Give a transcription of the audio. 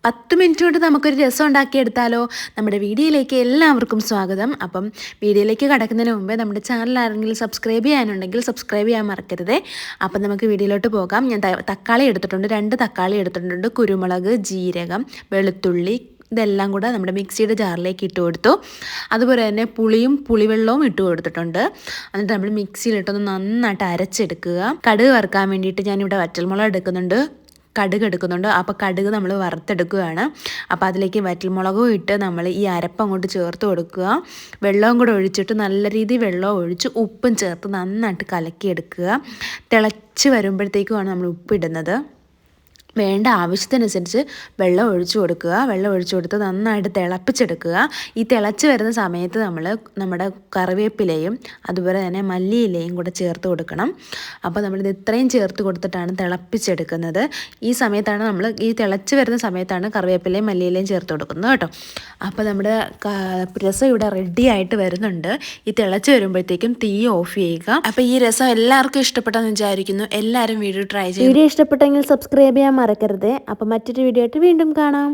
10 minute കൊണ്ട് നമുക്കൊരു രസം ഉണ്ടാക്കിയെടുത്താലോ? നമ്മുടെ വീഡിയോയിലേക്ക് എല്ലാവർക്കും സ്വാഗതം. അപ്പം വീഡിയോയിലേക്ക് കടക്കുന്നതിന് മുമ്പേ നമ്മുടെ ചാനൽ ആരെങ്കിലും സബ്സ്ക്രൈബ് ചെയ്യാനുണ്ടെങ്കിൽ സബ്സ്ക്രൈബ് ചെയ്യാൻ മറക്കരുത്. അപ്പം നമുക്ക് വീഡിയോയിലോട്ട് പോകാം. ഞാൻ തക്കാളി എടുത്തിട്ടുണ്ട്, 2 തക്കാളി എടുത്തിട്ടുണ്ട്, കുരുമുളക്, ജീരകം, വെളുത്തുള്ളി ഇതെല്ലാം കൂടെ നമ്മുടെ മിക്സിയുടെ ജാറിലേക്ക് ഇട്ട് കൊടുത്തു. അതുപോലെ തന്നെ പുളിവെള്ളവും ഇട്ട് കൊടുത്തിട്ടുണ്ട്. എന്നിട്ട് നമ്മൾ മിക്സിയിലിട്ടൊന്ന് നന്നായിട്ട് അരച്ചെടുക്കുക. കടുക് വറുക്കാൻ വേണ്ടിയിട്ട് ഞാനിവിടെ വറ്റൽമുളക് എടുക്കുന്നുണ്ട്, കടുക് എടുക്കുന്നുണ്ട്. അപ്പോൾ കടുക് നമ്മൾ വറുത്തെടുക്കുകയാണ്. അപ്പോൾ അതിലേക്ക് വറ്റൽമുളകും ഇട്ട് നമ്മൾ ഈ അരപ്പ് അങ്ങോട്ട് ചേർത്ത് കൊടുക്കുക. വെള്ളവും കൂടെ ഒഴിച്ചിട്ട് നല്ല രീതിയിൽ വെള്ളം ഒഴിച്ച് ഉപ്പും ചേർത്ത് നന്നായിട്ട് കലക്കിയെടുക്കുക. തിളച്ച് വരുമ്പോഴത്തേക്കുമാണ് നമ്മൾ ഉപ്പിടുന്നത്. വേണ്ട ആവശ്യത്തിനനുസരിച്ച് വെള്ളം ഒഴിച്ചു കൊടുക്കുക. വെള്ളം ഒഴിച്ചു കൊടുത്ത് നന്നായിട്ട് തിളപ്പിച്ചെടുക്കുക. ഈ തിളച്ച് വരുന്ന സമയത്ത് നമ്മൾ നമ്മുടെ കറിവേപ്പിലയും അതുപോലെ തന്നെ മല്ലിയിലയും കൂടെ ചേർത്ത് കൊടുക്കണം. അപ്പോൾ നമ്മളിത് ഇത്രയും ചേർത്ത് കൊടുത്തിട്ടാണ് തിളപ്പിച്ചെടുക്കുന്നത്. ഈ സമയത്താണ് നമ്മൾ ഈ തിളച്ച് വരുന്ന സമയത്താണ് കറിവേപ്പിലയും മല്ലിയിലയും ചേർത്ത് കൊടുക്കുന്നത് കേട്ടോ. അപ്പോൾ നമ്മുടെ രസം ഇവിടെ റെഡി ആയിട്ട് വരുന്നുണ്ട്. ഈ തിളച്ച് വരുമ്പോഴത്തേക്കും തീ ഓഫ് ചെയ്യുക. അപ്പോൾ ഈ രസം എല്ലാവർക്കും ഇഷ്ടപ്പെട്ടെന്ന് വിചാരിക്കുന്നു. എല്ലാവരും വീഡിയോ ട്രൈ ചെയ്യും. വീഡിയോ ഇഷ്ടപ്പെട്ടെങ്കിൽ സബ്സ്ക്രൈബ് ചെയ്യാൻ മറക്കരുത്. അപ്പോൾ മറ്റൊരു വീഡിയോ ആയിട്ട് വീണ്ടും കാണാം.